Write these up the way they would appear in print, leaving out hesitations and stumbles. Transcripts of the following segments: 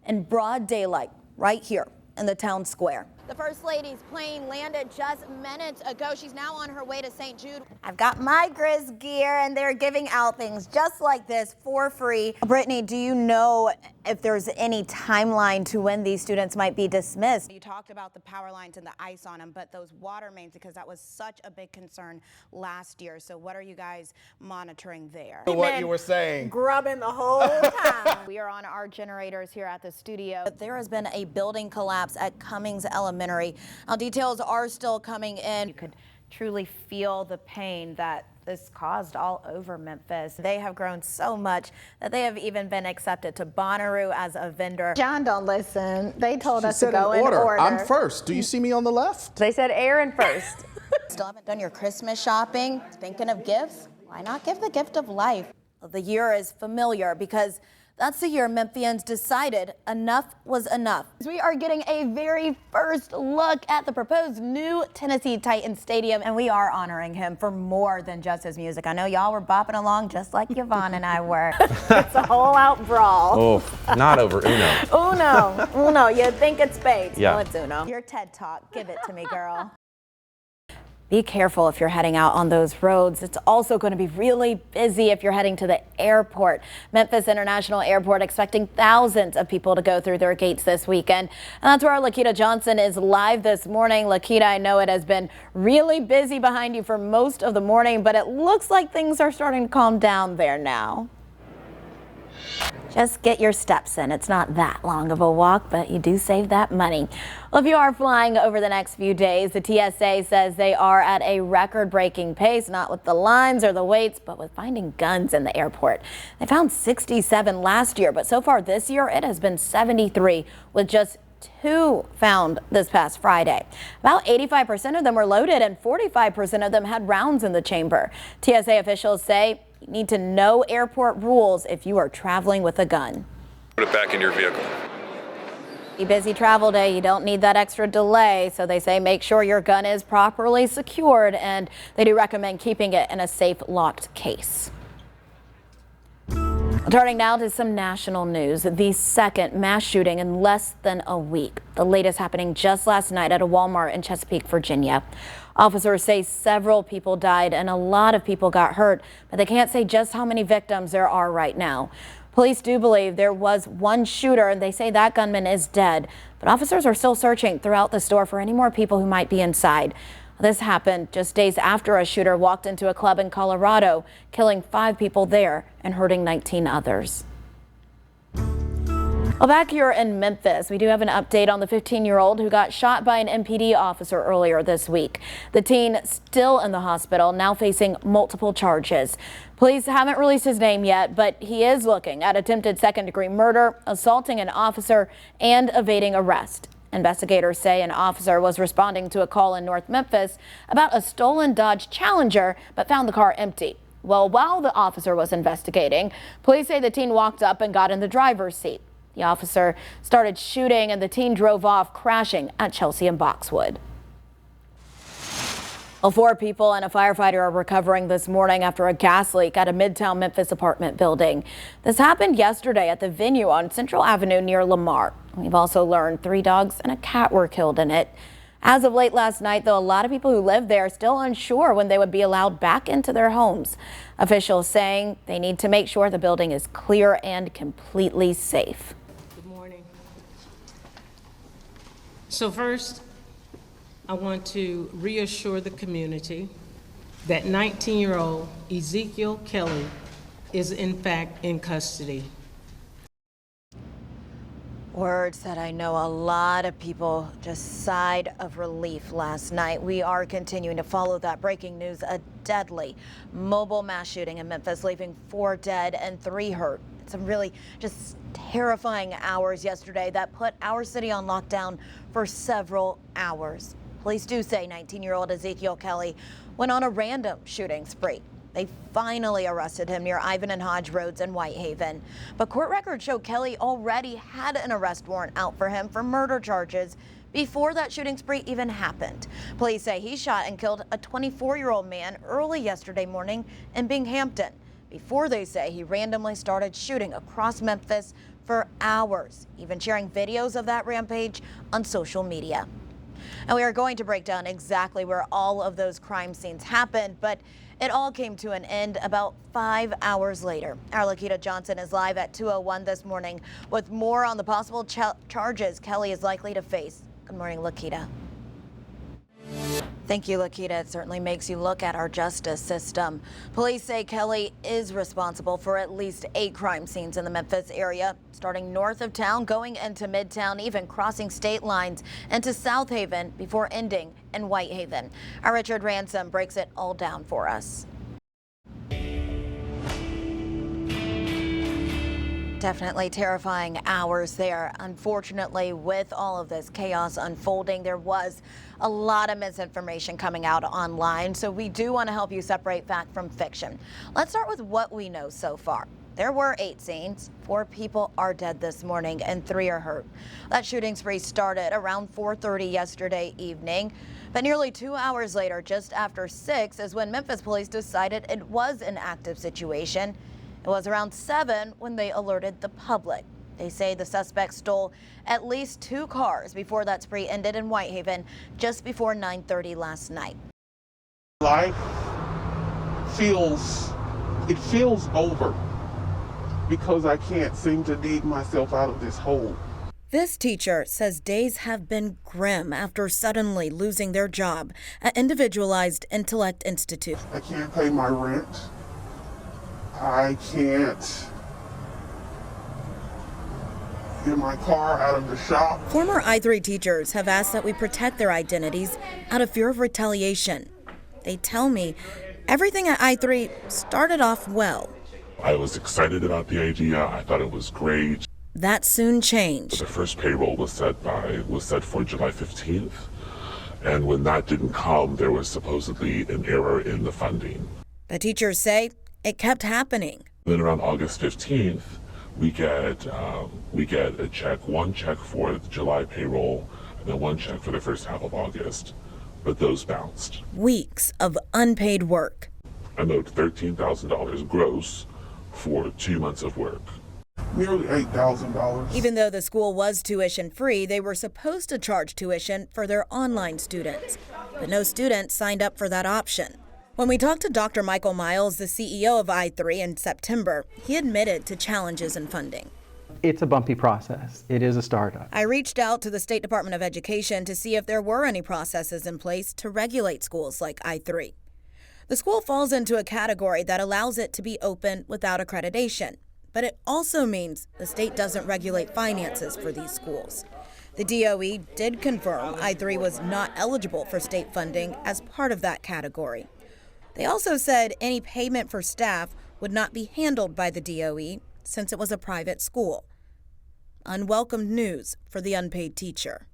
in broad daylight right here in the town square. The First Lady's plane landed just minutes ago. She's now on her way to St. Jude. I've got my Grizz gear and they're giving out things just like this for free. Brittany, do you know if there's any timeline to when these students might be dismissed? You talked about the power lines and the ice on them, but those water mains, because that was such a big concern last year. So what are you guys monitoring there? What you were saying. Grubbing the whole time. We are on our generators here at the studio. There has been a building collapse at Cummings Elementary. Now, details are still coming in. You could truly feel the pain that this caused all over Memphis. They have grown so much that they have even been accepted to Bonnaroo as a vendor. John don't listen. They told us She to said go in order. I'm order. first. Do you see me on the left? They said Eryn first. Still haven't done your Christmas shopping? Thinking of gifts? Why not give the gift of life? The year is familiar because that's the year Memphians decided enough was enough. We are getting a very first look at the proposed new Tennessee Titans Stadium, and we are honoring him for more than just his music. I know y'all were bopping along just like Yvonne and I were. It's a whole out brawl. Oh, not over Uno. Uno. You'd think it's spades. Yeah. No, it's Uno. Your TED Talk, give it to me, girl. Be careful if you're heading out on those roads. It's also going to be really busy if you're heading to the airport. Memphis International Airport expecting thousands of people to go through their gates this weekend. And that's where our Lakita Johnson is live this morning. Lakita, I know it has been really busy behind you for most of the morning, but it looks like things are starting to calm down there now. Just get your steps in. It's not that long of a walk, but you do save that money. Well, if you are flying over the next few days, the TSA says they are at a record-breaking pace, not with the lines or the waits, but with finding guns in the airport. They found 67 last year, but so far this year it has been 73, with just 2 found this past Friday. About 85% of them were loaded and 45% of them had rounds in the chamber. TSA officials say you need to know airport rules if you are traveling with a gun. Put it back in your vehicle. A busy travel day, you don't need that extra delay, so they say make sure your gun is properly secured, and they do recommend keeping it in a safe locked case. Turning now to some national news. The second mass shooting in less than a week. The latest happening just last night at a Walmart in Chesapeake, Virginia. Officers say several people died and a lot of people got hurt, but they can't say just how many victims there are right now. Police do believe there was one shooter, and they say that gunman is dead, but officers are still searching throughout the store for any more people who might be inside. This happened just days after a shooter walked into a club in Colorado, killing 5 people there and hurting 19 others. Well, back here in Memphis, we do have an update on the 15-year-old who got shot by an MPD officer earlier this week. The teen still in the hospital, now facing multiple charges. Police haven't released his name yet, but he is looking at attempted second-degree murder, assaulting an officer, and evading arrest. Investigators say an officer was responding to a call in North Memphis about a stolen Dodge Challenger, but found the car empty. Well, while the officer was investigating, police say the teen walked up and got in the driver's seat. The officer started shooting and the teen drove off, crashing at Chelsea and Boxwood. Well, 4 people and a firefighter are recovering this morning after a gas leak at a Midtown Memphis apartment building. This happened yesterday at the venue on Central Avenue near Lamar. We've also learned 3 dogs and a cat were killed in it. As of late last night, though, a lot of people who live there are still unsure when they would be allowed back into their homes. Officials saying they need to make sure the building is clear and completely safe. Good morning. So first, I want to reassure the community that 19-year-old Ezekiel Kelly is in fact in custody. Words that I know a lot of people just sighed of relief last night. We are continuing to follow that breaking news. A deadly mobile mass shooting in Memphis, leaving 4 dead and 3 hurt. Some really just terrifying hours yesterday that put our city on lockdown for several hours. Police do say 19-year-old Ezekiel Kelly went on a random shooting spree. They finally arrested him near Ivan and Hodge Roads in Whitehaven. But court records show Kelly already had an arrest warrant out for him for murder charges before that shooting spree even happened. Police say he shot and killed a 24-year-old man early yesterday morning in Binghampton. before they say he randomly started shooting across Memphis for hours, even sharing videos of that rampage on social media. And we are going to break down exactly where all of those crime scenes happened, but it all came to an end about 5 hours later. Our Lakita Johnson is live at 2:01 this morning with more on the possible charges Kelly is likely to face. Good morning, Lakita. Thank you, Lakita. It certainly makes you look at our justice system. Police say Kelly is responsible for at least 8 crime scenes in the Memphis area, starting north of town, going into Midtown, even crossing state lines into South Haven before ending in Whitehaven. Our Richard Ransom breaks it all down for us. Definitely terrifying hours there. Unfortunately, with all of this chaos unfolding, there was a lot of misinformation coming out online. So we do want to help you separate fact from fiction. Let's start with what we know so far. There were 8 scenes. 4 people are dead this morning and 3 are hurt. That shooting spree started around 4:30 yesterday evening. But nearly 2 hours later, just after 6, is when Memphis police decided it was an active situation. It was around 7 when they alerted the public. They say the suspect stole at least 2 cars before that spree ended in Whitehaven just before 9:30 last night. Life feels over because I can't seem to dig myself out of this hole. This teacher says days have been grim after suddenly losing their job at Individualized Intellect Institute. I can't pay my rent. I can't get my car out of the shop. Former I3 teachers have asked that we protect their identities out of fear of retaliation. They tell me everything at I3 started off well. I was excited about the idea. I thought it was great. That soon changed. The first payroll was set for July 15th. And when that didn't come, there was supposedly an error in the funding. The teachers say it kept happening. Then around August 15th, we get a check, one check for the July payroll, and then one check for the first half of August. But those bounced. Weeks of unpaid work. I owed $13,000 gross for 2 months of work. Nearly $8,000. Even though the school was tuition free, they were supposed to charge tuition for their online students. But no students signed up for that option. When we talked to Dr. Michael Miles, the CEO of I3 in September, he admitted to challenges in funding. It's a bumpy process. It is a startup. I reached out to the State Department of Education to see if there were any processes in place to regulate schools like I3. The school falls into a category that allows it to be open without accreditation, but it also means the state doesn't regulate finances for these schools. The DOE did confirm I3 was not eligible for state funding as part of that category. They also said any payment for staff would not be handled by the DOE since it was a private school. Unwelcome news for the unpaid teacher.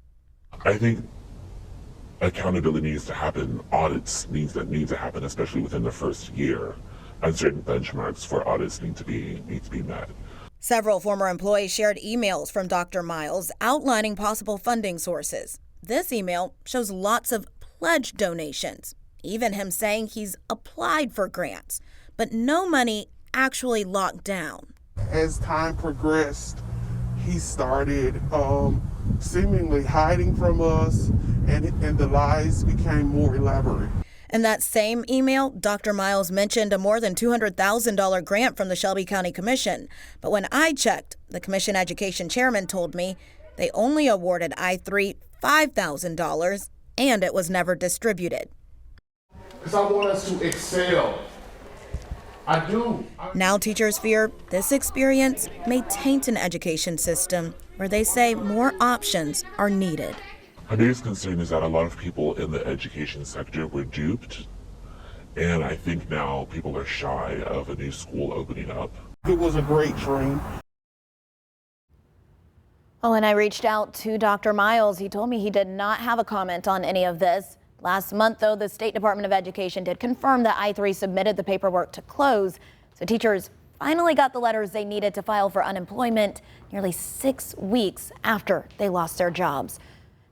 I think accountability needs to happen. Audits need to happen, especially within the first year, and certain benchmarks for audits need to be met. Several former employees shared emails from Dr. Miles outlining possible funding sources. This email shows lots of pledge donations, even him saying he's applied for grants, but no money actually locked down. As time progressed, he started seemingly hiding from us, and the lies became more elaborate. In that same email, Dr. Miles mentioned a more than $200,000 grant from the Shelby County Commission. But when I checked, the Commission Education Chairman told me they only awarded I3 $5,000 and it was never distributed. Because I want us to excel. I do. Now teachers fear this experience may taint an education system where they say more options are needed. My biggest concern is that a lot of people in the education sector were duped, and I think now people are shy of a new school opening up. It was a great dream. Well, when I reached out to Dr. Miles, he told me he did not have a comment on any of this. Last month, though, the State Department of Education did confirm that I3 submitted the paperwork to close, so teachers finally got the letters they needed to file for unemployment nearly 6 weeks after they lost their jobs.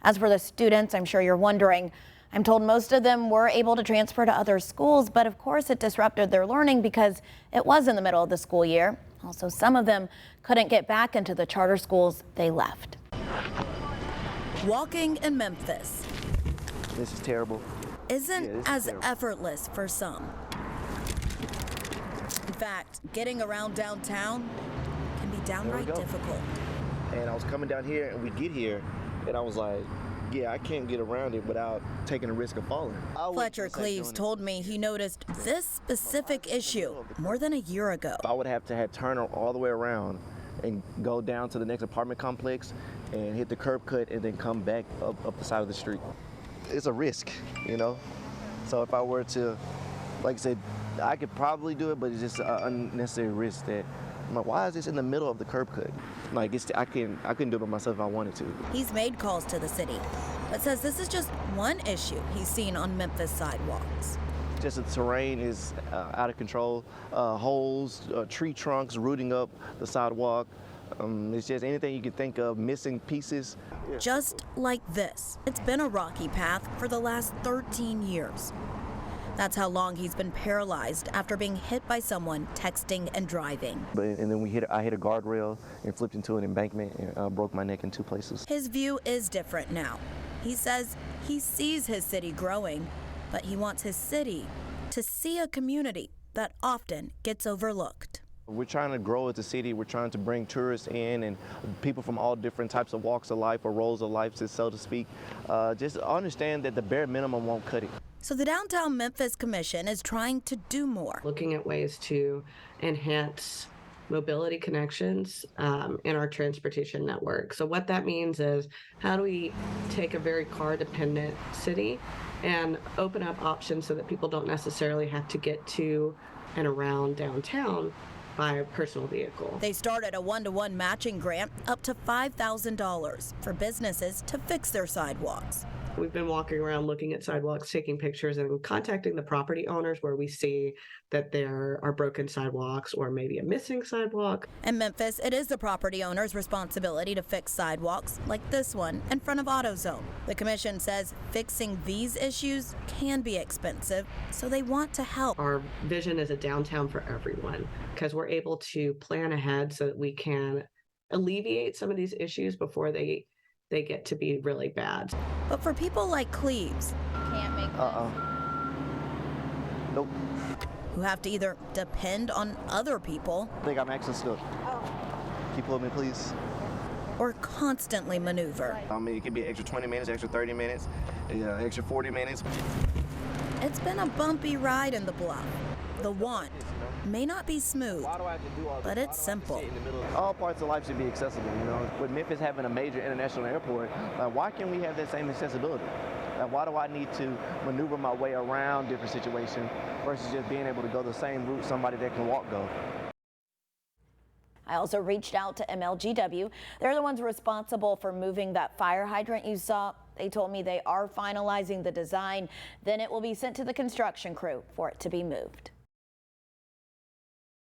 As for the students, I'm sure you're wondering, I'm told most of them were able to transfer to other schools, but of course it disrupted their learning because it was in the middle of the school year. Also, some of them couldn't get back into the charter schools they left. Walking in Memphis. This is terrible. Isn't as effortless for some. In fact, getting around downtown can be downright difficult. And I was coming down here, and we get here, and I was like, yeah, I can't get around it without taking the risk of falling. Fletcher Cleaves told me he noticed this specific issue more than a year ago. I would have to turn all the way around and go down to the next apartment complex and hit the curb cut and then come back up the side of the street. It's a risk, you know? So if I were to, like I said, I could probably do it, but it's just an unnecessary risk that I'm like, why is this in the middle of the curb cut? Like, I couldn't do it by myself if I wanted to. He's made calls to the city, but says this is just one issue he's seen on Memphis sidewalks. Just the terrain is out of control. Holes, tree trunks rooting up the sidewalk. It's just anything you can think of, missing pieces. Just like this. It's been a rocky path for the last 13 years. That's how long he's been paralyzed after being hit by someone texting and driving. And then I hit a guardrail and flipped into an embankment and broke my neck in 2 places. His view is different now. He says he sees his city growing, but he wants his city to see a community that often gets overlooked. We're trying to grow as a city. We're trying to bring tourists in and people from all different types of walks of life or roles of life, so to speak. Just understand that the bare minimum won't cut it. So the Downtown Memphis Commission is trying to do more. Looking at ways to enhance mobility connections in our transportation network. So what that means is, how do we take a very car-dependent city and open up options so that people don't necessarily have to get to and around downtown by a personal vehicle. They started a one-to-one matching grant up to $5,000 for businesses to fix their sidewalks. We've been walking around looking at sidewalks, taking pictures, and contacting the property owners where we see that there are broken sidewalks or maybe a missing sidewalk. In Memphis, it is the property owner's responsibility to fix sidewalks like this one in front of AutoZone. The commission says fixing these issues can be expensive, so they want to help. Our vision is a downtown for everyone because we're able to plan ahead so that we can alleviate some of these issues before they get to be really bad. But for people like Cleaves, Can't make Nope. who have to either depend on other people I think I'm actually stuck. Can you pull me, please? or constantly maneuver, I mean, it could be extra 20 minutes, extra 30 minutes, extra 40 minutes. it's been a bumpy ride in the Bluff. The want may not be smooth, but it's simple. All parts of life should be accessible, you know. With Memphis having a major international airport, why can't we have that same accessibility? Why do I need to maneuver my way around different situations versus just being able to go the same route somebody that can walk go? I also reached out to MLGW. They're the ones responsible for moving that fire hydrant you saw. They told me they are finalizing the design. Then it will be sent to the construction crew for it to be moved.